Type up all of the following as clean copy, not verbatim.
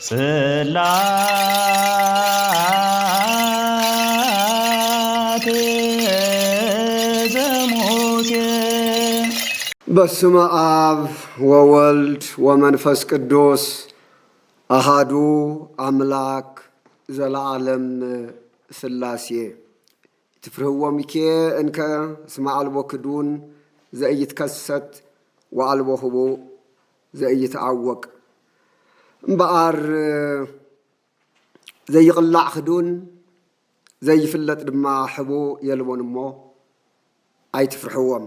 ጽላቴ ዘሙሴ በስመ አብ ወወልድ ወመንፈስ ቅዱስ አሃዱ አምላክ ዘለዓለም ሥላሴ ትፍርህዎ ሚኬ እንከ እስመ አልቦ ክዱን ዘኢይትከሰት ወአልቦ ህቡእ ዘኢይትዐወቅ እምበኣር ዘይቕላዕ ክዱን ዘይፍለጥ ድማ ህቡእ የልቦን እሞ ኣይትፍርሕዎም።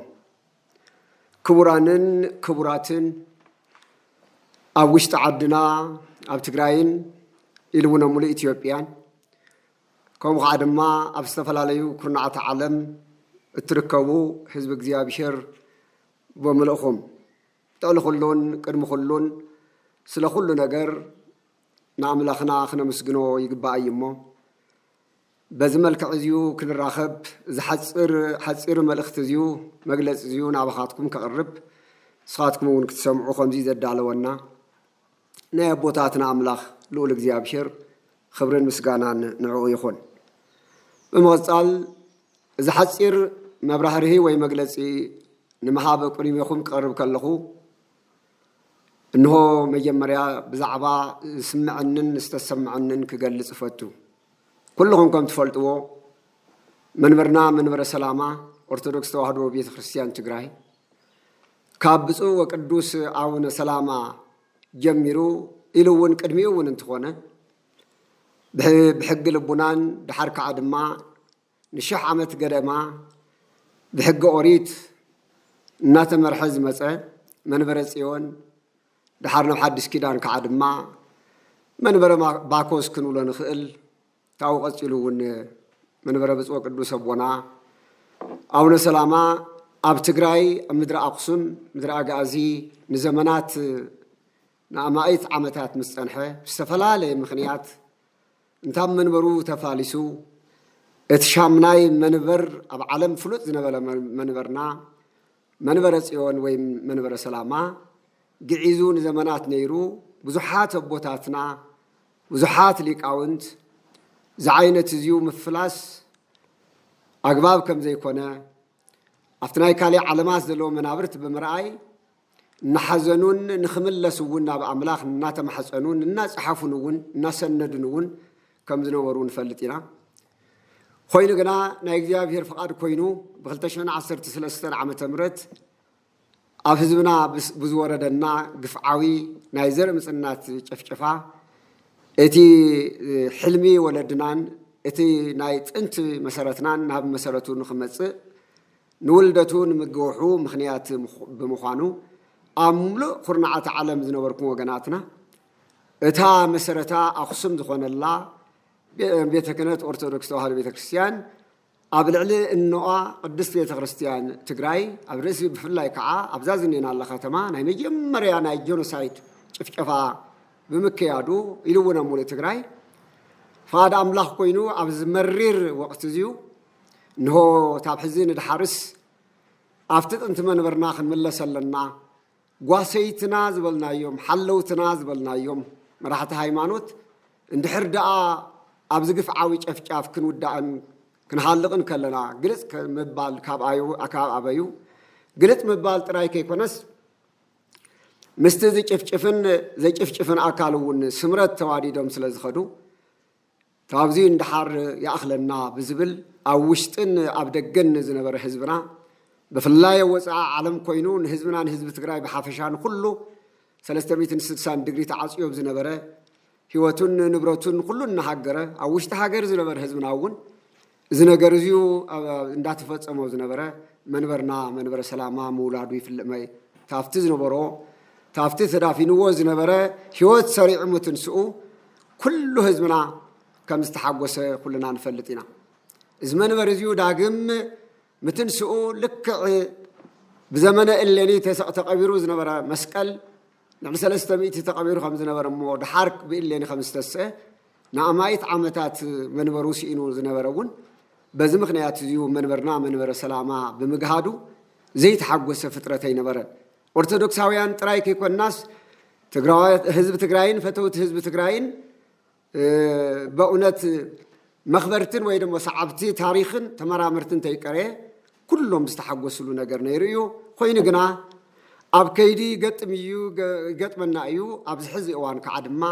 ክቡራንን ክቡራትን ኣብ ውሽጢ ዓድና ኣብ ትግራይን ኢሉ እውን ኣብ ሙሉእ ኢትዮጵያን ከምኡ ከዓ ድማ ኣብ ዝተፈላለዩ ኩርናዓት ዓለም እትርከቡ ህዝቢ እግዚኣብሔር ብምልእኹም ልዕሊ ኩሉን ቅድሚ ኩሉን ስለ ኩሉ ነገር ንኣምላኽና ክነመስግኖ ይግባእ እዩ እሞ በዚ መልክዕ እዚዩ ክንራኸብ እዚ ሓፂር መልእኽቲ እዚዩ መግለፂ እዚዩ ናባኻትኩም ከቕርብ ንስኻትኩም እውን ክትሰምዑ ከምዚ ዘዳለወና ናይ ኣቦታትና ኣምላኽ ልኡል እግዚኣብሔር ክብርን ምስጋናን ንዕኡ ይኹን። ብምቕፃል እዚ ሓፂር መብራህርሂ ወይ መግለፂ ንምሃብ ቅድሚኹም ክቐርብ ከለኹ እንሆ መጀመርያ ብዛዕባ ዝስምዐንን ዝተሰምዐንን ክገልጽ ይፈቱ። ኩልኹም ከም ትፈልጥዎ መንበርና መንበረ ሰላማ ኦርቶዶክስ ተዋህዶ ቤተ ክርስቲያን ትግራይ ካብ ብፁዕ ወቅዱስ ኣቡነ ሰላማ ጀሚሩ ኢሉ እውን ቅድሚኡ እውን እንትኾነ ብሕጊ ልቡናን ድሓር ከዓ ድማ ንሽሕ ዓመት ገደማ ብሕጊ ኦሪት እናተመርሐ ዝመፀ መንበረ ጽዮን ድሓር ናብ ሓድሽ ኪዳን ከዓ ድማ መንበረ ባኮስ ክንብሎ ንኽእል ታው ቀፂሉ እውን መንበረ ብፁዕ ቅዱስ ኣቦና ኣቡነ ሰላማ ኣብ ትግራይ ኣብ ምድሪ ኣክሱም ምድሪ ኣጋዚ ንዘመናት ንኣማኢት ዓመታት ምስ ፀንሐ ብዝተፈላለየ ምኽንያት እንታብ መንበሩ ተፋሊሱ እቲ ሻምናይ መንበር ኣብ ዓለም ፍሉጥ ዝነበረ መንበርና መንበረ ጽዮን ወይ መንበረ ሰላማ ግዒዙ ንዘመናት ነይሩ። ብዙሓት ኣቦታትና ብዙሓት ሊቃውንት ዝዓይነት እዚዩ ምፍላስ ኣግባብ ከም ዘይኮነ ኣብቲ ናይ ካሊእ ዓለማት ዘለዎ መናብርት ብምርኣይ እናሓዘኑን ንኽምለስ እውን ናብ ኣምላኽ እናተማሕፀኑን እናፀሓፉን እውን እናሰነዱን እውን ከም ዝነበሩ ንፈልጥ ኢና። ኮይኑ ግና ናይ እግዚኣብሔር ፍቓድ ኮይኑ ብ2013 ዓመተ ምህረት ኣብ ህዝብና ብዝወረደና ግፍዓዊ ናይ ዘር ምጽናት ጨፍጨፋ እቲ ሕልሚ ወለድናን እቲ ናይ ጥንቲ መሰረትናን ናብ መሰረቱ ንኽመጽእ ንውልደቱ ንምግውሑ ምኽንያት ብምዃኑ ኣብ ሙሉእ ኩርናዓት ዓለም ዝነበርኩም ወገናትና እታ መሰረታ ኣክሱም ዝኾነላ ቤተ ክህነት ኦርቶዶክስ ተዋህዶ ቤተ ክርስቲያን ኣብ ልዕሊ እኖኣ ቅድስት ቤተ ክርስቲያን ትግራይ ኣብ ርእሲ ብፍላይ ከዓ ኣብዛ ዝኔናላ ከተማ ናይ መጀመርያ ናይ ጄኖሳይድ ጭፍጨፋ ብምክያዱ ኢሉ እውን ኣብ ሙሉእ ትግራይ ፍቓድ ኣምላኽ ኮይኑ ኣብ ዝመሪር ወቕቲ እዚዩ እንሆ ታብ ሕዚ ንድሓርስ ኣብቲ ጥንቲ መንበርና ክንምለስ ኣለና ጓሰይትና ዝበልናዮም ሓለውትና ዝበልናዮም መራሕቲ ሃይማኖት እንድሕር ደኣ ኣብዚ ግፍዓዊ ጨፍጫፍ ክንውዳእን ክንሃልቕን ከለና ግልጽ ምባል ካብ ኣበዩ ግልጽ ምባል ጥራይ ከይኮነስ ምስቲ ዘይጭፍጭፍን ኣካል እውን ስምረት ተዋዲዶም ስለ ዝኸዱ ካብዚ እንድሓር ይኣኽለና ብዝብል ኣብ ውሽጥን ኣብ ደገን ዝነበረ ህዝብና ብፍላይ ወፃኢ ዓለም ኮይኑ ንህዝብና ንህዝቢ ትግራይ ብሓፈሻን ኩሉ 360 ዲግሪ ተዓፅዮ ዝነበረ ህይወቱን ንብረቱን ኩሉ እናሃገረ ኣብ ውሽጢ ሃገር ዝነበረ ህዝብና እውን እዚ ነገር እዚዩ እንዳተፈጸመ ዝነበረ መንበርና መንበረ ሰላማ ምውላዱ ይፍልጥ ታፍቲ ዝነበሮ ታፍቲ ተዳፊንዎ ዝነበረ ህይወት ሰሪዑ ምትንስኡ ኩሉ ህዝብና ከም ዝተሓጎሰ ኩልና ንፈልጥ ኢና። እዚ መንበር እዚዩ ዳግም ምትንስኡ ልክዕ ብዘመነ እሌኒ ተቐቢሩ ዝነበረ መስቀል ልዕሊ 300 ተቐቢሩ ከም ዝነበረ እሞ ድሓር ብእሌኒ ከም ዝተስአ ንኣማኢት ዓመታት መንበሩ ሲኢኑ ዝነበረ እውን በዚ ምኽንያት እዚዩ መንበርና መንበረ ሰላማ ብምግሃዱ ዘይተሓጎሰ ፍጥረት ኣይነበረን። ኦርቶዶክሳውያን ጥራይ ከይኮናስ ትግራይ ህዝብ ትግራይን ፈተውት ህዝብ ትግራይን በእውነት መኽበርትን ወይ ደግሞ ሰዓብቲ ታሪኽን ተመራመርትን ተይቀረ ኩሎም ዝተሓጎስሉ ነገር ነይሩ እዩ ኮይኑ ግና ኣብ ከይዲ ገጥመና እዩ ኣብዚ ሕዚ እዋን ከዓ ድማ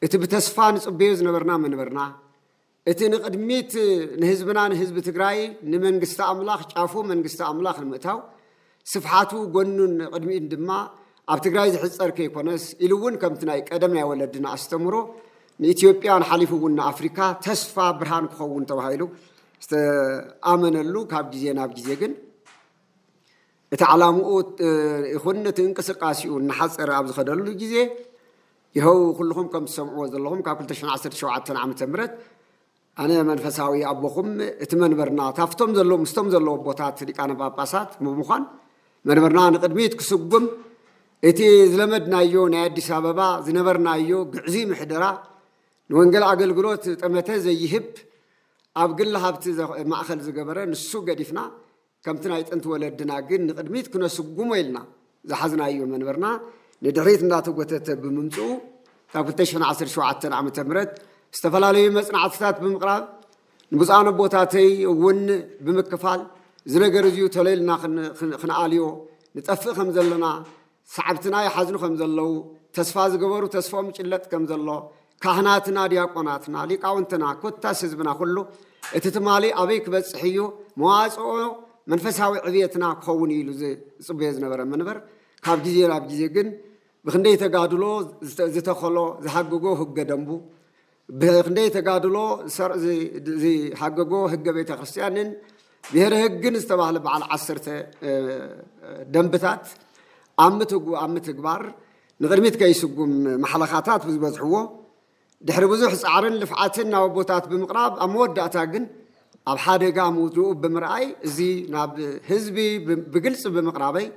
እቲ ብተስፋ ንጽበዮ ዝነበርና መንበርና እቲ ንቅድሚት ንህዝብና ንህዝቢ ትግራይ ንመንግስቲ ኣምላኽ ጫፉ መንግስቲ ኣምላኽ ንምእታው ስፍሓቱ ጎኑን ቅድሚት ድማ ኣብ ትግራይ ዝሕፀር ከይኮነስ ኢሉ እውን ከምቲ ናይ ቀደም ናይ ወለድና ኣስተምሮ ንኢትዮጵያን ሓሊፉ እውን ንኣፍሪካ ተስፋ ብርሃን ክኸውን ተባሂሉ ዝተኣመነሉ ካብ ግዜ ናብ ግዜ ግን እቲ ዓላምኡ ይኹን እቲ እንቅስቃሴኡ እናሓፀረ ኣብ ዝኸደሉ ግዜ ይኸው ኩልኩም ከም ትሰምዕዎ ዘለኹም ካብ 2017 ዓመተ ምህረት ኣነ መንፈሳዊ ኣቦኹም እቲ መንበርና ታፍቶም ዘለዎ ምስቶም ዘለዎ ቦታት ሊቃነ ጳጳሳት ብምዃን መንበርና ንቅድሚት ክስጉም እቲ ዝለመድናዮ ናይ ኣዲስ ኣበባ ዝነበርናዮ ግዕዚ ምሕደራ ንወንጌል ኣገልግሎት ጠመተ ዘይህብ ኣብ ግል ሃብቲ ማእኸል ዝገበረ ንሱ ገዲፍና ከምቲ ናይ ጥንቲ ወለድና ግን ንቅድሚት ክነስጉሞ ኢልና ዝሓዝናዮ መንበርና ንድሕሪት እንዳተጎተተ ብምምፅኡ ካብ 2017 ዓመተ ምህረት ዝተፈላለዩ መጽናዕትታት ብምቕራብ ንብፁዓን ኣቦታተይ እውን ብምክፋል ዝነገር እዚዩ ተለይልና ክንኣልዮ ንጠፍእ ከም ዘለና ሰዓብትና ይሓዝኑ ከም ዘለው ተስፋ ዝገበሩ ተስፋኦም ጭለጥ ከም ዘሎ ካህናትና ዲያቆናትና ሊቃውንትና ኮታስ ህዝብና ኩሉ እቲ ትማሊ ኣበይ ክበፅሕ እዩ መዋፅኦ መንፈሳዊ ዕብየትና ክኸውን ኢሉ ዝጽበዮ ዝነበረ መንበር ካብ ግዜ ናብ ግዜ ግን ብክንደይ ተጋድሎ ዝተኸሎ ዝሃገጎ ህገ ደንቡ ብክንደይ ተጋድሎ ዝሃገጎ ህገ ቤተ ክርስቲያንን ብሄረ ህግን ዝተባህለ በዓል 10 ደንብታት ኣብ ምትግባር ንቅድሚት ከይስጉም ማሕለኻታት ብዝበዝሕዎ ድሕሪ ብዙሕ ፃዕርን ልፍዓትን ናብ ቦታት ብምቕራብ ኣብ መወዳእታ ግን ኣብ ሓደጋ ምውድኡ ብምርኣይ እዚ ናብ ህዝቢ ብግልፂ ብምቕራበይ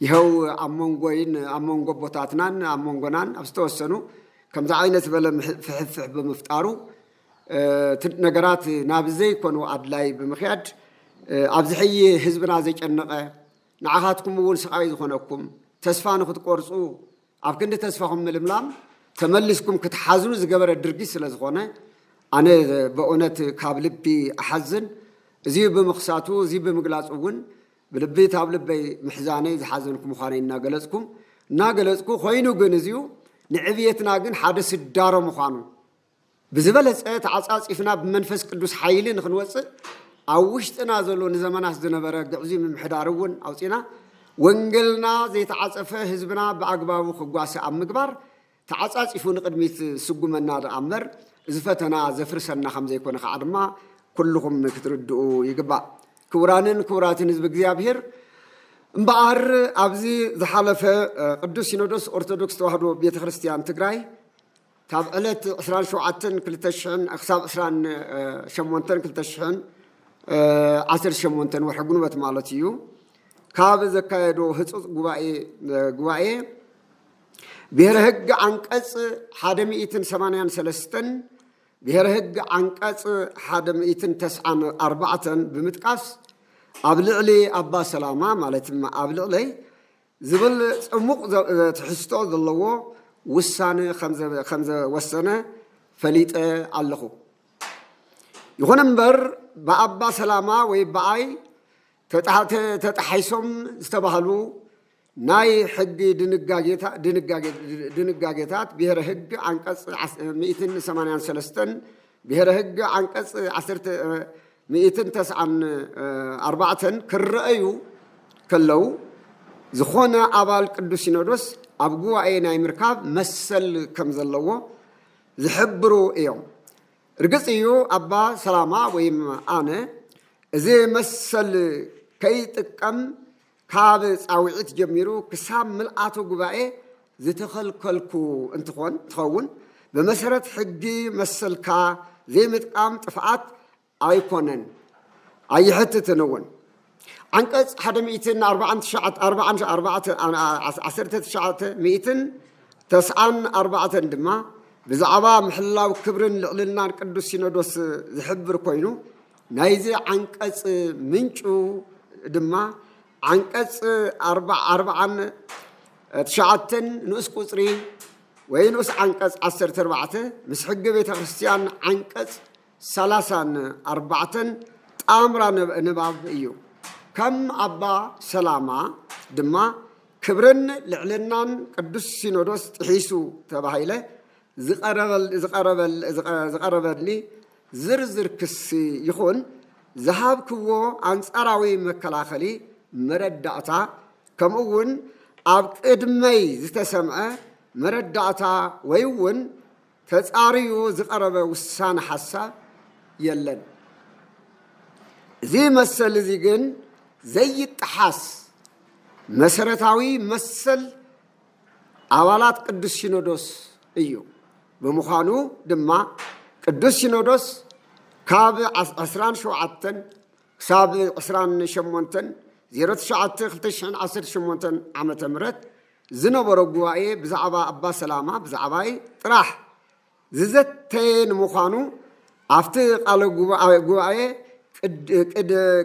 ይኸው ኣብ መንጎ ቦታትናን ኣብ መንጎናን ኣብ ዝተወሰኑ ከምዚ ዓይነት በለ ፍሕፍሕ ብምፍጣሩ ነገራት ናብ ዘይኮኑ ኣድላይ ብምኽያድ ኣብዚ ሕይ ህዝብና ዘይጨነቐ ንዓኻትኩም እውን ስቃይ ዝኾነኩም ተስፋ ንክትቆርፁ ኣብ ክንዲ ተስፋኹም ምልምላም ተመሊስኩም ክትሓዝኑ ዝገበረ ድርጊት ስለ ዝኾነ ኣነ በእውነት ካብ ልቢ ኣሓዝን እዚ ብምኽሳቱ እዚ ብምግላፁ እውን ብልቢ ካብ ልበይ ምሕዛነይ ዝሓዘንኩም ምዃነይ እናገለፅኩ ኮይኑ ግን እዚዩ ንዕብየትና ግን ሓደ ስዳሮ ምዃኑ ብዝበለፀ ተዓፃፂፍና ብመንፈስ ቅዱስ ሓይሊ ንክንወፅእ ኣብ ውሽጥና ዘሎ ንዘመናት ዝነበረ ግዕዚ ምምሕዳር እውን ኣውፂና ወንጌልና ዘይተዓፀፈ ህዝብና ብኣግባቡ ክጓሰ ኣብ ምግባር ተዓፃፂፉ ንቅድሚት ስጉመና ደኣምበር እዚ ፈተና ዘፍርሰና ከም ዘይኮነ ከዓ ድማ ኩልኩም ክትርድኡ ይግባእ ክቡራንን ክቡራትን ህዝቢ እግዚኣብሔር እምበኣር ኣብዚ ዝሓለፈ ቅዱስ ሲኖዶስ ኦርቶዶክስ ተዋህዶ ቤተ ክርስቲያን ትግራይ ካብ ዕለት 27/2000 ክሳብ 28/2018 ወርሒ ግንቦት ማለት እዩ ካብ ዘካየዶ ህፁፅ ጉባኤ ብሔረ ህግ አንቀጽ 183 ብሔረ ህግ አንቀጽ 194 ብምጥቃስ ኣብ ልዕሊ ኣባ ሰላማ ማለት ኣብ ልዕሊ ዝብል ጽሙቕ ትሕዝቶ ዘለዎ ውሳነ ከም ዘወሰነ ፈሊጠ ኣለኹ ይኹን እምበር ብኣባ ሰላማ ወይ በኣይ ተጣሒሶም ዝተባህሉ ናይ ሕጊ ድንጋጌታት ብሔረ ህግ አንቀጽ 183 ብሔረ ህግ አንቀጽ 194 ክረአዩ ከለው ዝኾነ ኣባል ቅዱስ ሲኖዶስ ኣብ ጉባኤ ናይ ምርካብ መሰል ከም ዘለዎ ዝሕብሩ እዮም ርግጽ እዩ ኣባ ሰላማ ወይ ኣነ እዚ መሰል ከይጥቀም ካብ ጻውዒት ጀሚሩ ክሳብ ምልኣቱ ጉባኤ ዝተኸልከልኩ እንትኸውን በመሰረት ሕጊ መሰልካ ዘይምጥቃም ጥፍዓት ኣይኮነን ኣይሕትትን እውን አንቀጽ 194 ድማ ብዛዕባ ምሕላው ክብርን ልዕልናን ቅዱስ ሲኖዶስ ዝሕብር ኮይኑ ናይዚ አንቀጽ ምንጩ ድማ አንቀጽ 40 تشعتن نؤس قصري وينؤس عنقص 14 مسحق بيت كريستيان عنقص 34 تامرا نباب ايو كم ابا سلاما دما كبرن لعلنان قدس سينودوس تحيسو تباهيله زقرب لي زرزر كسي يخون ذهب كو انصراوي مكلاخلي مرداتا كمون اب قدمي زتسمعه مرداتا ويون تصاريو زقرب وسان حساب يلن زي مسل زي جن زي التحاس مسرتاوي مسل አባላት ቅዱስ ሲኖዶስ እዩ በመኻኑ ድማ ቅዱስ ሲኖዶስ ካብ 17 ሳብ 28 09/2018 ዓመተ ምህረት ዝነበረ ጉባኤ ብዛዕባ አባ ሰላማ ብዛዕባይ ጥራሕ ዝዘተን መኻኑ አፍቲ ቃለ ጉባኤ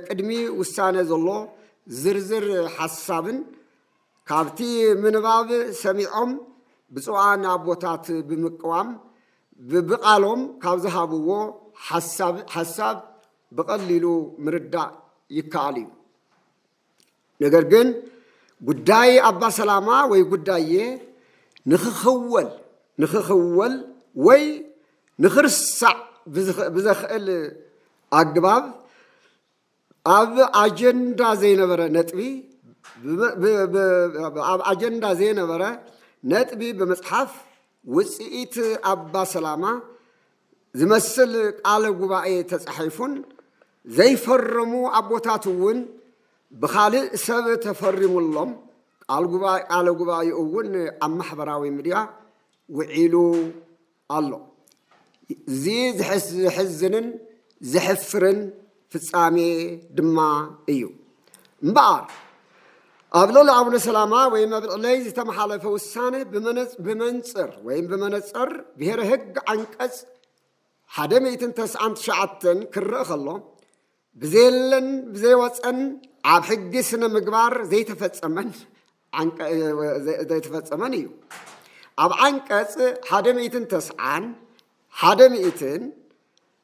ቅድሚ ውሳነ ዘሎ ዝርዝር ሐሳብን ካብቲ ምንባብ ሰሚዖም ብፁዓን አቦታት ብምቅዋም ብቃሎም ካብ ዝሃብዎ ሐሳብ በቀሊሉ ምርዳ ይካአል እዩ ነገር ግን ጉዳይ አባ ሰላማ ወይ ጉዳዬ ንኽኽወል ወይ ንኽርሳዕ ብዘኽእል አግባብ አብ አጀንዳ ዘይነበረ ነጥቢ አጀንዳ ዘይነበረ ነጥቢ በመጽሐፍ ውጽኢት አባ ሰላማ ዝመስል ቃለ ጉባኤ ተጻሒፉን ዘይፈረሙ አቦታቱን በኻልእ ሰብ ተፈሪሙሎም ቃለ ጉባኤውን ኣብ ማሕበራዊ ሚድያ ውዒሉ ኣሎ እዚ ዝሕዝንን ዝሕፍርን ፍጻሜ ድማ እዩ እምበኣር ኣብ ልዕሊ አቡነ ሰላማ ወይም ኣብ ልዕለይ ዝተመሓለፈ ውሳነ ብመነፅር ብሔረ ሕግ ዓንቀጽ 199 ክርአ ከሎ ብዘየለን ብዘይወፀን ኣብ ሕጊ ስነ ምግባር ዘይተፈጸመን እዩ ኣብ ዓንቀጽ 190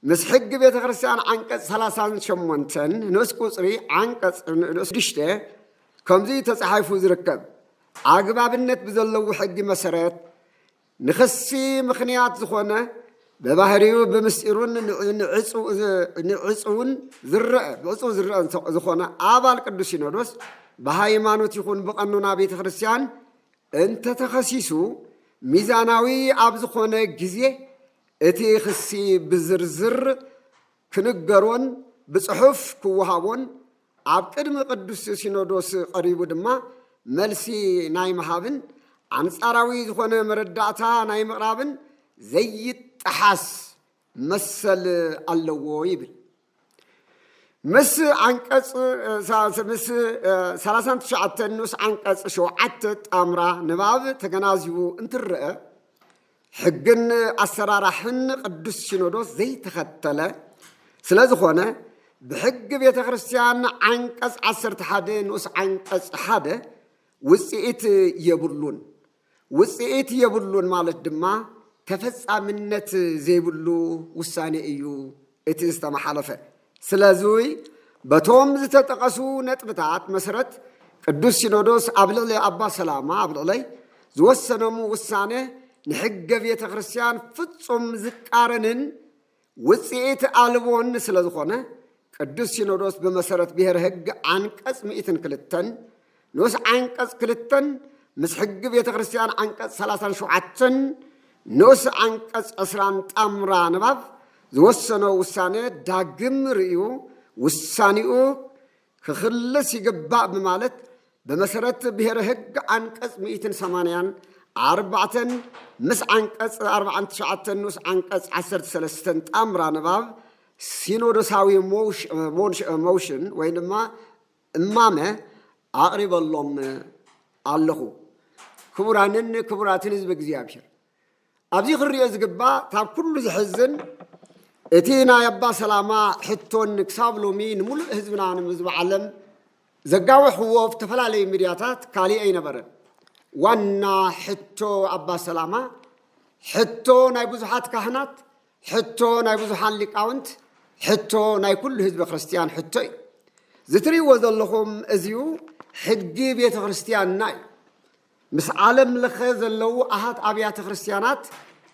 ምስ ሕጊ ቤተ ክርስቲያን ዓንቀጽ 38 ንኡስ ቁፅሪ ዓንቀጽ ንኡስ 6 ከምዚ ተጻሒፉ ዝርከብ አግባብነት ብዘለዎ ሕጊ መሰረት ንኽሲ ምኽንያት ዝኾነ በባህሪው በምስጢሩን ንዕጹውን ዝረአ ዝኾነ አባል ቅዱስ ሲኖዶስ በሃይማኖት ይኹን በቀኖና ቤተ ክርስቲያን እንተ ተኸሲሱ ሚዛናዊ ኣብ ዝኾነ ጊዜ እቲ ክሲ ብዝርዝር ክንገሮን ብጽሑፍ ክወሃቦን ኣብ ቅድሚ ቅዱስ ሲኖዶስ ቀሪቡ ድማ መልሲ ናይ መሃብን አንጻራዊ ዝኾነ መረዳእታ ናይ ምቕራብን ዘይጥሓስ መሰል ኣለዎ ይብል ምስ አንቀጽ 39 ንኡስ አንቀጽ 7 ጣምራ ንባብ ተገናዚቡ እንትርአ ሕግን አሰራራሕን ቅዱስ ሲኖዶስ ዘይተኸተለ ስለ ዝኾነ بحق بيت كريستيان عنقص 11 نص عنقص 1 ውጽኢት የብሉን ማለት ድማ ተፈጻምነት ዘይብሉ ውሳኔ እዩ እቲ ዝተመሓለፈ ስለዚህ በቶም ዝተጠቀሱ ነጥብታት መሰረት ቅዱስ ሲኖዶስ ኣብ ልዕሊ አባ ሰላማ ኣብ ልዕሊ ዝወሰነሙ ውሳኔ ንሕገ ቤተ ክርስቲያን ፍጹም ዝቃረንን ውጽኢት አልቦን ስለዝኾነ ቅዱስ ሲኖዶስ በመሰረት ብሔረ ሕግ አንቀጽ 102 ንኡስ አንቀጽ 2 ምስ ሕግ ቤተ ክርስቲያን አንቀጽ 37 ንኡስ አንቀጽ 20 ጣምራ ንባብ ዝወሰነው ውሳኔ ዳግም ርእዩ ውሳኔኡ ክኽለስ ይግባእ በማለት በመሰረት ብሔረ ሕግ አንቀጽ 184 ምስ አንቀጽ 49 ንኡስ አንቀጽ 13 ጣምራ ንባብ ሲኖዶሳዊ ሞሽን ወይ ድማ እማመ አቅሪበሎም ኣለኹ ክቡራንን ክቡራትን ህዝቢ እግዚአብሔር ኣብዚ ክሪኦ ዝግባእ ታብ ኩሉ ዝሕዝን እቲ ናይ አባ ሰላማ ሕቶን ክሳብ ሎሚ ንሙሉእ ህዝብና ንህዝቢ ዓለም ዘጋወሕዎ ብተፈላለዩ ሚድያታት ካሊእ ኣይነበረን وانا حتو أبا سلامة حتو ناي بزحات كهنات حتو ناي بزحان لقاونت حتو ناي كل حزب خريستيان حتو زتري وذلهم ازيو حجي بيت خريستيان ناي مس عالم لخذ اللو أحد أبيات خريستيانات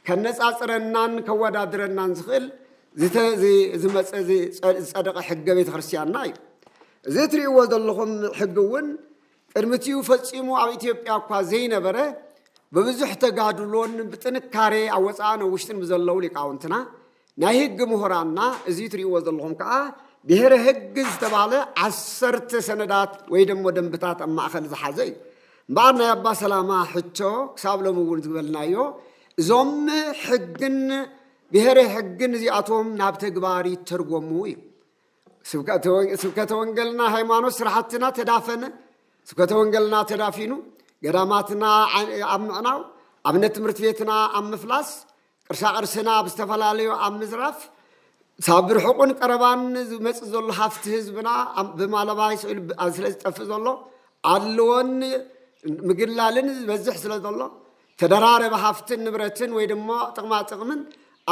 كناس أصرنان كودادرنان زخل زي صدق حق بيت خريستيان ناي زتري وذلهم حجون ارمتيو فصيمو على إثيوبيا كوازينا بره ببزح تجادلون بتنكاري أوصان وشتن بزلوا لقاونتنا ناهج مهرانا زيتري وذلهم كا بهره هجز تبعله عسرت سندات ويدم ودم بتاعت أما أخذ زحزي بعدنا يبا سلامة حتى كسابلو مقول تقبلنايو زم حجن بهره حجن زي أتوم نابت جباري ترجموي سبكة وانجلنا هيمانوس راحتنا تدافن سبكة وانجلنا تدافينو قراماتنا أمعناو أبنت مرتفيتنا أم فلاس قرشا قرسنا بستفلاليو أم مزرف صابر حقون قربان مصزل حفت حزبنا بمالباي سئل أزلز تفزلو علون مقلالن بزح سلازلو تدرارب حفتن نبرتن ويدما طقما طقمن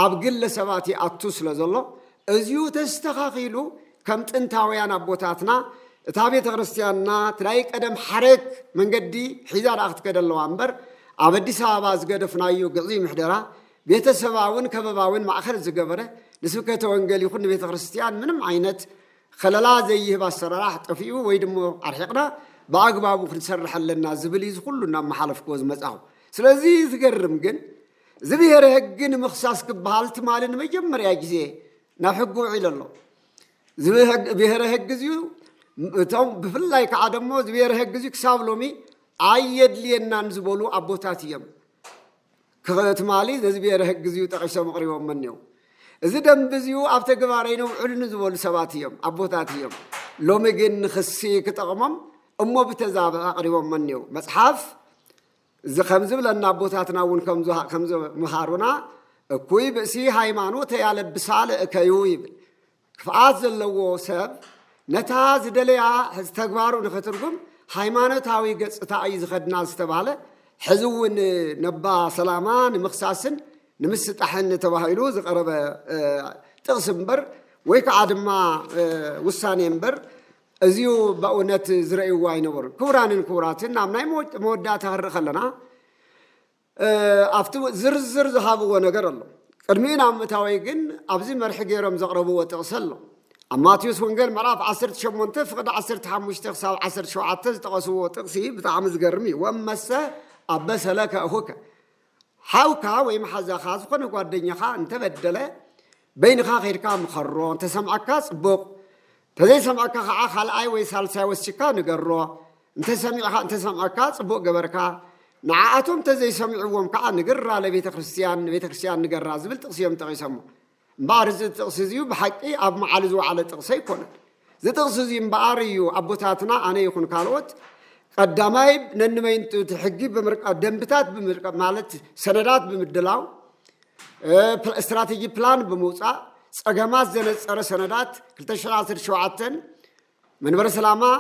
أبقل سباتي أتو سلازلو أزيو تستخاخيلو كم تنتاويان أبوتاتنا تابية خريستياننا تلاقي قدم حرك من قدي حزار أخت كده اللوامبر أبدي ساباز قد فنايو قضي محدرة بيت سباون كباباون مع آخر الزقبرة نسبكة وانجلي يخون بيت خريستيان منم عينت خللا زيه باسراح تفيو ويدمو أرحقنا بأقبابو خنسرح لنا زبليز كلنا محالف كوز مزاو سلازي يتقرم جن زبيهر هجن مخصاص كبهالت مالن مجمر يا جزيه نحقو على الله زبيهر هجزيو توم بفلاي كعدمو زبيهر هجزيو كسابلومي عيد لي ننزبولو أبوتاتيم كغلط مالي زبيهر هجزيو تقشى مقريبا منيو زدم بزيو أفتى جبارينو علن زبول سباتيم أبوتاتيم لو مجن خسي كتقمم أمو بتزابع قريبا منيو مصحف زي خمزة لأن أبوتاتنا ون خمزة مهارونا كوي بسي هايمانو تيال بسال كيويب فعاز اللو سب نتاز دليا هستقبارو نخترقم هايمانو تاوي قص تايز خدنا استبالة حزون نبا سلامان مخصاصن نمست أحن تباهيلو زقرب تقسم بر ويك عادم ما وساني بر أزيو بأونت زرعي واينور كوران كوراتن نامناي مودات هر خلنا أفتو زر ذهبوا ونقر الله كرمين عم تاويجن أبزي مرحق يرم زقربوا وتغسله أما تيوس ونقل مراف عصرت شمونت فقد عصرت حموش تغسل عصرت شو عتز تغسوا وتغسي بتعمز قرمي ومسه أبس لك أخوك حاوكا ويم حزا خاص خن قدنيا خا انت بدله بين خا غير كام خرو انت سمعك صبق تزي سمعك خا خال اي وي سالسا وسكا نغرو انت سمعك صبق جبركا نعاتهم تزي سمعوهم كا نغر على بيت كريستيان نغرا زبل تقسيم تقسمو بارز تقسيزيو بحقي اب معالزو على تقسي يكون زي تقسيزيم باريو ابوتاتنا انا يكون كالوت قداماي ننمين تحقي بمرق دنبتات بمرق مالت سندات بمدلاو استراتيجي بلان بموصا صغماز زنصر سندات 2017 منبر سلاما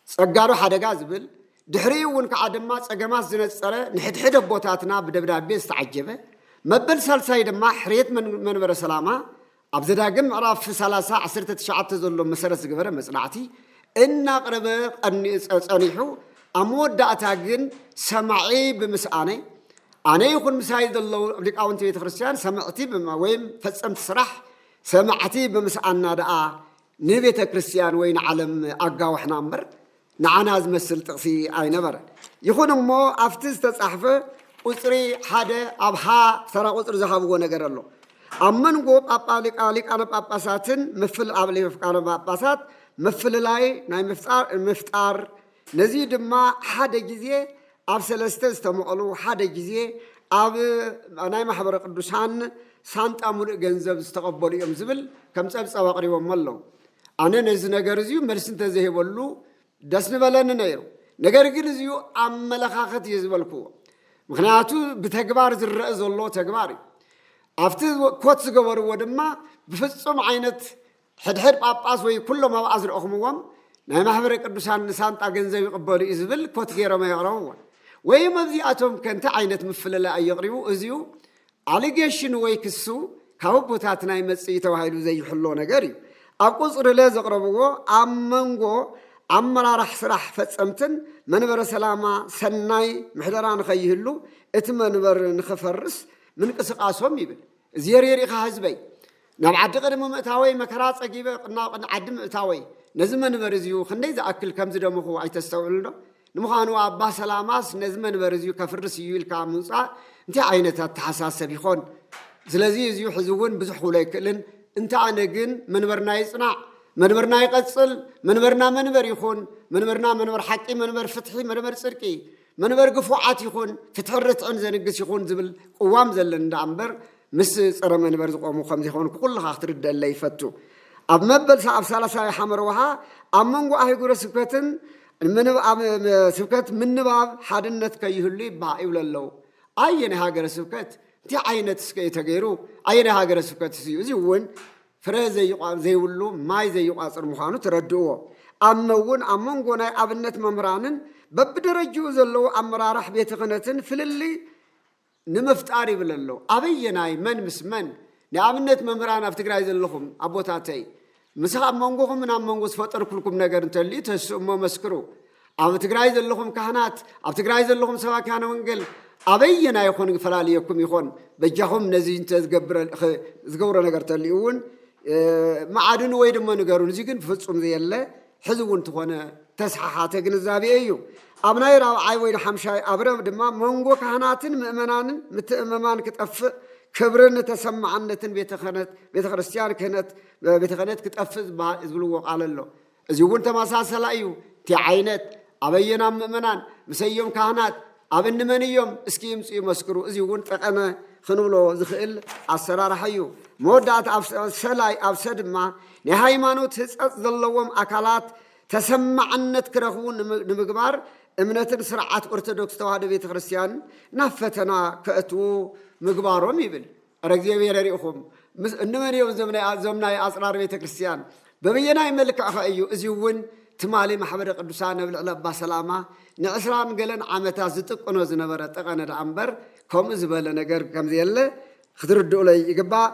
صغارو حدغا زبل دحريون كعدما صغماز زنصر نحدحد بوتاتنا بدبدابي استعجبه مبل سالساي دما حريت منبر سلاما ابزداغم عراف 30 19 زلو مسرس غبره مصنعتي إن قرب أنيحو أمود داتاجن سمعي بمسأني أنا يكون مساعد الله لك أو أنت بيتخرجان سمعتي بما وين فسمت صرح سمعتي بمسأنا دعاء نبيت كريستيان وين علم أجا وإحنا أمبر نعناز مثل تقصي أي نبر يكون مو أفتز تصحفه أسري حدا أبها ترى أسر ذهب ونجر الله أمن قوب أبالك عليك أنا بأباساتن مثل أبلي أنا بأباسات مثل لاي ناي مفتار نزيد ما حدا جزيه أب سلستة استمعلو حدا جزيه أب ناي محبر قدوسان سانت أمور جنزب استقبلي أمزبل كم سبب سواقري وملو أنا نز نجارزيو مرسنت زه ولو دسن بلنا نيرو نجارجيزيو أم ملخاخت يزبلكو مخناتو بتجبار الرأس الله تجباري أفتى كوتس جبر ودما بفصم عينت حد باباس وي كل ما أزر أخموهم نعم محبر قدوسان نسان تاجنزب يقبل إزبل كوت غير ما يقرأون ወይም ኣብዚኣቶም ከንተ ዓይነት ምፍለላ ኣየቕሪቡ እዚዩ አሊጌሽን ወይ ክሱ ካብ ቦታት ናይ መጽኢ ተባሂሉ ዘይሕሎ ነገር እዩ ኣብ ቁጽሪ ለ ዘቕረብዎ ኣብ መንጎ ኣመራራሕ ስራሕ ፈጸምትን መንበረ ሰላማ ሰናይ ምሕደራ ንኸይህሉ እቲ መንበር ንኽፈርስ ምንቅስቓሶም ይብል እዚ የሪኻ ህዝበይ ናብ ዓዲ ቅድሚ ምእታወይ መከራ ፀጊበ ቅድሚ ዓዲ ምእታወይ ነዚ መንበር እዚዩ ክንደይ ዝኣክል ከም ዝደምኹ ኣይተስተውዕሉ ዶ ንምዃኑ ኣባ ሰላማስ ነዚ መንበር እዚዩ ከፍርስ እዩ ኢልካ ምውፃእ እንታይ ዓይነት ኣተሓሳሰብ ይኾን ስለዚ እዚዩ ሕዚ እውን ብዙሕ ክብሎ ኣይክእልን እንታይ ኣነ ግን መንበርና ይጽናዕ መንበርና ይቐጽል መንበርና መንበር ይኹን መንበርና መንበር ሓቂ መንበር ፍትሒ መንበር ጽድቂ መንበር ግፉዓት ይኹን ፍትሒ ርትዕን ዘንግስ ይኹን ዝብል ቅዋም ዘለን እንዳእምበር ምስ ፀረ መንበር ዝቆሙ ከም ዘይኾኑ ኩልኻ ክትርድአለ ይፈቱ ኣብ መበል ኣብ ሳላሳይ ሓመርዋሃ ኣብ መንጎ ኣህጉረ ስብከትን ስብከት ምንባብ ሓድነት ከይህሉ ይብሉ ኣለዉ ኣየናይ ሃገረ ስብከት እንታይ ዓይነት እስከ ተገይሩ ኣየናይ ሃገረ ስብከት እዩ እዚ እውን ፍረ ዘይብሉ ማይ ዘይቋፅር ምዃኑ ትረድእዎ ኣመውን ኣብ መንጎ ናይ ኣብነት መምህራንን በብደረጅኡ ዘለዉ ኣመራራሕ ቤተ ክህነትን ፍልሊ ንምፍጣር ይብል ኣሎ ኣበየናይ መን ምስ መን ንኣብነት መምህራን ኣብ ትግራይ ዘለኹም ኣቦታተይ ምስኻ ኣብ መንጎኹም ናብ መንጎ ዝፈጠርኩልኩም ነገር እንተልዩ ተስእሞ መስክሩ ኣብ ትግራይ ዘለኹም ካህናት ኣብ ትግራይ ዘለኹም ሰባክያነ ወንጌል ኣበየናይ ይኹን ፈላለየኩም ይኾን በጃኹም ነዚ ዝገብሮ ነገር ተልዩ እውን ማዓድን ወይ ድማ ንገሩን እዚ ግን ፍጹም ዘየለ ሕዚ እውን ትኾነ ተስሓሓተ ግንዛቤ እዩ ኣብ ናይ ራብዓይ ወይ ሓምሻይ ኣብረ ድማ መንጎ ካህናትን ምእመናንን ምትእምማን ክጠፍእ ክብርን ተሰማዓነትን ቤተ ክርስቲያን ቤተ ክህነት ክጠፍእ ዝብልዎ ቃል ኣሎ እዚ እውን ተመሳሰላ እዩ እቲ ዓይነት ኣበየና ምእመናን ምሰዮም ካህናት ኣብ እንመን እዮም እስኪ ይምፁ ይመስክሩ እዚ እውን ጠቐመ ክንብሎ ዝኽእል ኣሰራርሓ እዩ መወዳእታ ሰላይ ኣብ ሰድማ ናይ ሃይማኖት ህፀፅ ዘለዎም ኣካላት ተሰማዓነት ክረኽቡ ንምግባር እምነትን ስርዓት ኦርቶዶክስ ተዋህዶ ቤተ ክርስቲያን ናብ ፈተና ከእትዉ ምግባሮም ይብል እግዚአብሔር ሪኢኹም እንመን እዮም ዞም ናይ ኣጽራር ቤተ ክርስቲያን በበየናይ መልክዕ እዩ እዚ እውን ትማሊ ማሕበረ ቅዱሳን ነብል ኣባ ሰላማ ንዕስራን ገለን ዓመታት ዝጥቅኖ ዝነበረ ጠቐነ ዳእምበር ከምኡ ዝበለ ነገር ከምዘየለ ክትርድኡ ይግባእ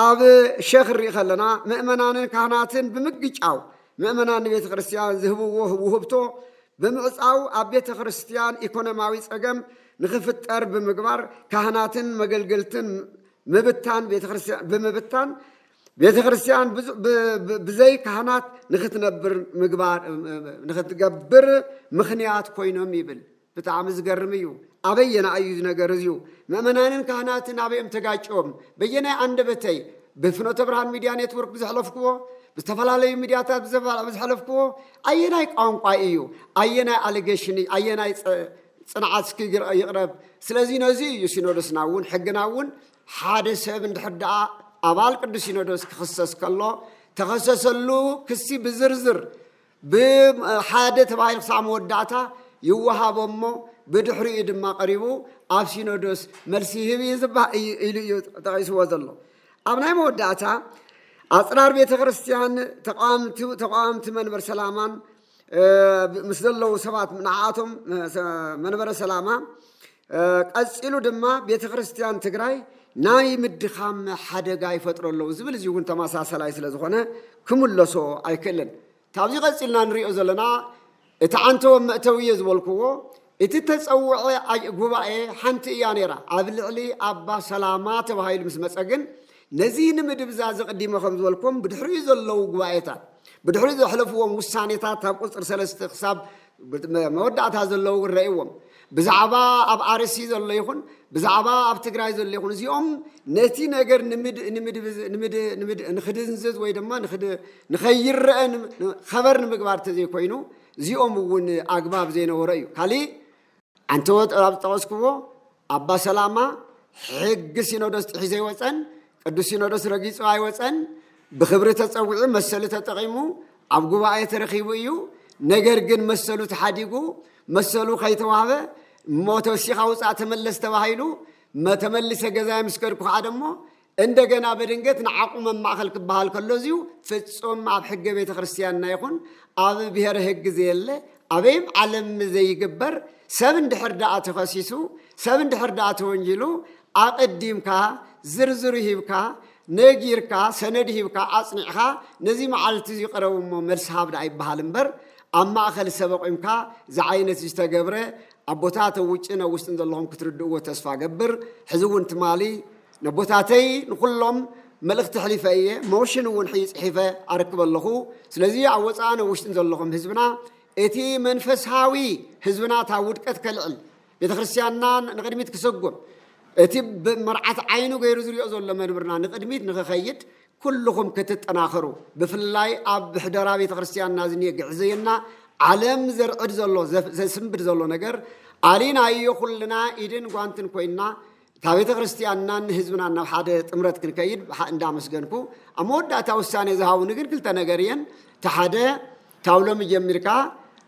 ኣብ ሼኽ ርኢ ከለና ምእመናንን ካህናትን ብምግጫው ምእመናን ቤተ ክርስቲያን ዝህብዎ ውህብቶ ብምዕፃው ኣብ ቤተ ክርስቲያን ኢኮኖሚያዊ ፀገም ንኽፍጠር ብምግባር ካህናትን መገልገልትን ምብታን ብምብታን ቤተ ክርስቲያን ብዘይ ካህናት ንኽትነብር ምግባር ንኽትገብር ምኽንያት ኮይኖም ይብል ብጣዕሚ ዝገርም እዩ ኣበየና እዩ ነገር እዚዩ ምእመናንን ካህናትን ኣበዮም ተጋጭዎም በየናይ አንደበተይ ብፍኖተ ብርሃን ሚድያ ኔትወርክ ብዝሕለፍክዎ ብዝተፈላለዩ ሚድያታት ብዝሕለፍክዎ ኣየናይ ቋንቋ እዩ ኣየናይ ኣሊጌሽን ኣየናይ ጽንዓት እስኪ ይቕረብ ስለዚ ነዚ እዩ ሲኖዶስና እውን ሕግና እውን ሓደ ሰብ እንድሕር ደኣ ኣባል ቅዱስ ሲኖዶስ ክኽሰስ ከሎ ተኸሰሰሉ ክሲ ብዝርዝር ብሓደ ተባሂሉ ክሳዕ መወዳእታ ይወሃቦ እሞ ብድሕሪኡ ድማ ቀሪቡ ኣብ ሲኖዶስ መልሲ ይህብ ኢሉ እዩ ተቐይስዎ ዘሎ ኣብ ናይ መወዳእታ ኣጽራር ቤተ ክርስቲያን ተቃዋምቲ መንበር ሰላማን ምስ ዘለዉ ሰባት ንዓቶም መንበረ ሰላማ ቀፂሉ ድማ ቤተ ክርስቲያን ትግራይ ናይ ምድኻም ሓደጋ ይፈጥሮ ኣለዉ ዝብል እዚ እውን ተመሳሰላይ ስለ ዝኾነ ክምለሶ ኣይክእልን ካብዚ ቀፂልና ንሪኦ ዘለና እቲ ዓንተዎም መእተዊ ዝበልክዎ እቲ ተፀውዐ ጉባኤ ሓንቲ እያ ነይራ ኣብ ልዕሊ ኣባ ሰላማ ተባሂሉ ምስ መፀ ግን ነዚ ንምድብዛዝ ቀዲመ ከም ዝበልኩም ብድሕሪኡ ዘለዉ ጉባኤታት ብድሕሪኡ ዘሕለፍዎም ውሳኔታት ኣብ ቁፅሪ 3 ክሳብ መወዳእታ ዘለዉ ረእይዎም ብዛዕባ ኣብ ኣርሲ ዘሎ ይኹን ብዛዕባ ኣብ ትግራይ ዘሎ ይኹን እዚኦም ነቲ ነገር ንኽድንዝዝ ወይ ድማ ንኸይረአ ኸበር ንምግባር ተዘይኮይኑ እዚኦም እውን ኣግባብ ዘይነበረ እዩ ካሊእ ዓንተወት ኣብ ዝጠቐስክዎ ኣባ ሰላማ ሕጊ ሲኖዶስ ጥሒ ዘይወፀን ቅዱስ ሲኖዶስ ረጊፁ ኣይወፀን ብክብሪ ተፀዊዑ መሰሉ ተጠቂሙ ኣብ ጉባኤ ተረኺቡ እዩ ነገር ግን መሰሉ ተሓዲጉ መሰሉ ከይተዋህበ ሞተወሲኻ ውፃእ ተመለስ ተባሂሉ ተመሊሰ ገዛይ ምስከድኩ ከዓ ደሞ እንደገና በድንገት ንዓቁ መማእኸል ክበሃል ከሎ እዚዩ ፍጹም ኣብ ሕገ ቤተ ክርስቲያንና ይኹን ኣብ ብሔረ ሕጊ ዘየለ ኣበይም ዓለም ዘይግበር سبن دحر دعات خسيسو سبن دحر دعات ونجلو أقدمكا زرزرهبكا نجيركا سندهبكا أصنعها نزي معلتي يقرأوا مرسحاب دعي بهالمبر أما أخل السبق إمكا زعينة يستجبره أبوتات وجهنا وستند اللهم كتردوا وتصفى جبر حزون تمالي نبوتاتي نقولهم ملك تحليفية موشن ونحيز حفة أركب الله سلزي عوضنا وستند اللهم حزبنا إتي منفس هاوي حزبنا تعود كتكلل بتخرسياننا نقدميت كسجون إتي بمرعة عينه غير زري أزول لما نبرنا نقدميت نخيت كلهم كتتناخروا بفلاي أب حدرا بتخرسياننا زنيق عزينا علم زرع زلوا زي سنبر زلوا نجر علينا أيو كلنا إيدين قانتن كوينا تابيت خريستياننا حزبنا أن حدا تمرت كنكيد عندما مسجنكو أمود تاوساني زهاو نجر كل تناجريان تحدا تاولم يجمركا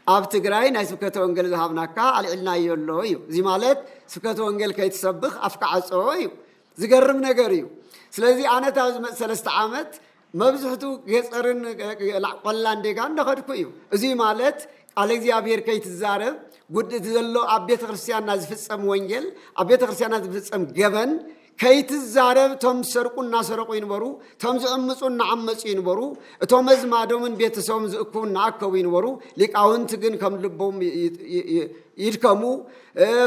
أب تجراي ناس سكتوا أنجل زهابناكا على علنا يولويو زي مالت سكتوا أنجل كي تسبخ أفكع عصويو زجرم نجريو سلذي أنا تاوز سلست عامت ما بزحتو جسرن قلان ديجان نخدكويو زي مالت على زي أبير كي تزارب قد تزلوا أبيت خرسيان ناس في السم وينجل أبيت خرسيان ناس في السم جبن كي تزارب توم سرقون ناس سرقين برو توم زعمسون نعمسين برو توم زمادو من بيت سوم زكون ناكوين برو لك أون تجن كم لبهم يركمو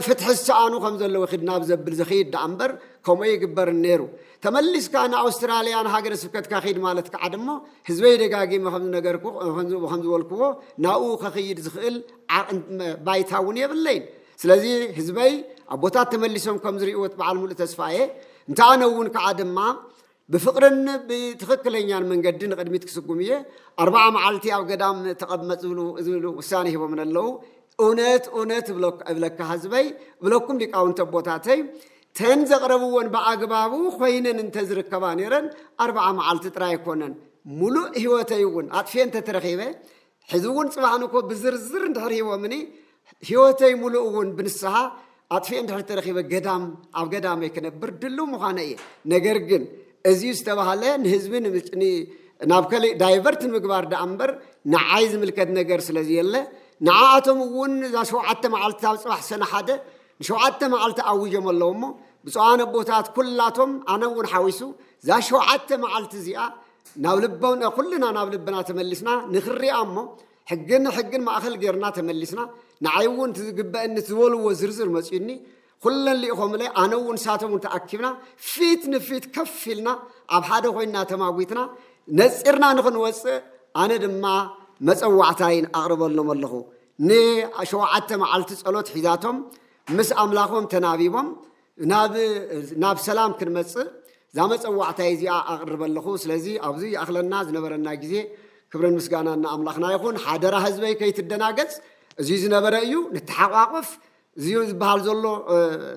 فتح السعانو خمس اللي وخدنا بزبل زخيد دعنبر كم يجبر النيرو تملس كان أستراليا أنا هاجر سكت كخيد مالت كعدمه حزبي دقاقي ما خمس نجاركو خمس والكو ناو خخيد زخيل بايتاونية بالليل سلازي حزبي أبوتات تملسهم كم زريوت بعلم التسفاية انت أنا وون كعدم ما بفقرن بتخكلين من قدين قدمت كسقومية 4 معلتي أو قدام تقدمت زلو وساني هو من اللو أونت بلوك حزبي بلوكم لك أو انت بوتاتي تنزقربون بعقبابو خوينن انتزر كبانيرن 4 معلتي ترايكونن ملو هوتيون أطفين تترخيبه حزون صباحنكو بزرزر انتحريه ومني هوتي ملوون بنسها أطفين انتحر ترخيبه قدام أو قدام يكنبر دلو مخانئي نقرقن ازيو استباهاله نهزبين نابكالي دايفرت المقبار دا أمبر نعايز ملكت نقر سلازي الله نعاتهم وون ذا شوعات معالت صباح سنة حدا شوعات معالت أوجم الله أمه بس أنا بوتات كلاتهم أنا وون حاويسو ذا شوعات معالت زيا ناولبون كلنا ناولبنا تملسنا نخري أمه حقنا ما أخل غيرنا تملسنا نعيون تجيبه إن تزول وزرزر مسجني كلنا اللي هم لي أنا ونساتهم متأكدنا فيت كفلنا أبحاده وإننا تماويتنا نسرنا نخنوس أنا دما مسوعتين أقرب لهم الله ني شوعت معلت صلوت حياتهم مس أملاكهم تنابيهم ناب سلام كرمس زامت سوعتين زي أقرب الله سلزي أبزي أخل الناس نبرنا جزء كبرنا مسجانا أن أملاكنا يكون حدر حزبي كي تدناجس زيز نبرأيو نتحقق زيو بهالزلو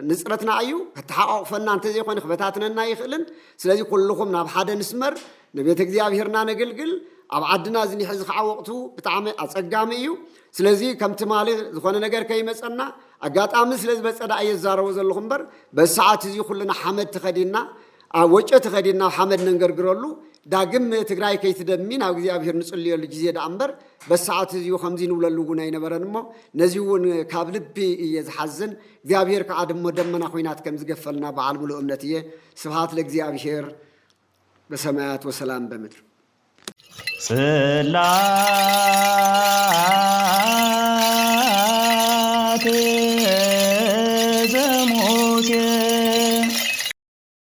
نسرتنا أيو نتحقق فنان تزي خون خبتاتنا نايخلن سلزي كلكم ناب حدا نسمر نبيتك زي أبهرنا نقلقل أبعدنا زني حزق عوقته بتعمل أتقاميو سلزي كم تمالي زخونا نجار كي مسألنا أجات أمس لز بس أنا أي زارو زلو خمبر بس ساعات زي كلنا حمد تخدينا وجه تخدينا حمد ننجر جرولو داقم تقرأي كي تدمين أو زي أبهر نسألي اللي جزيد أمبر بس ساعات زي 50 ولا لوجنا ينبرنمو نزيون كابلبي يزحزن زي أبهر كعدم مدمنا خوينات كم زقفلنا بعلم الأمنتية سبحات لك زي أبهر بسماءات وسلام بمدر سلام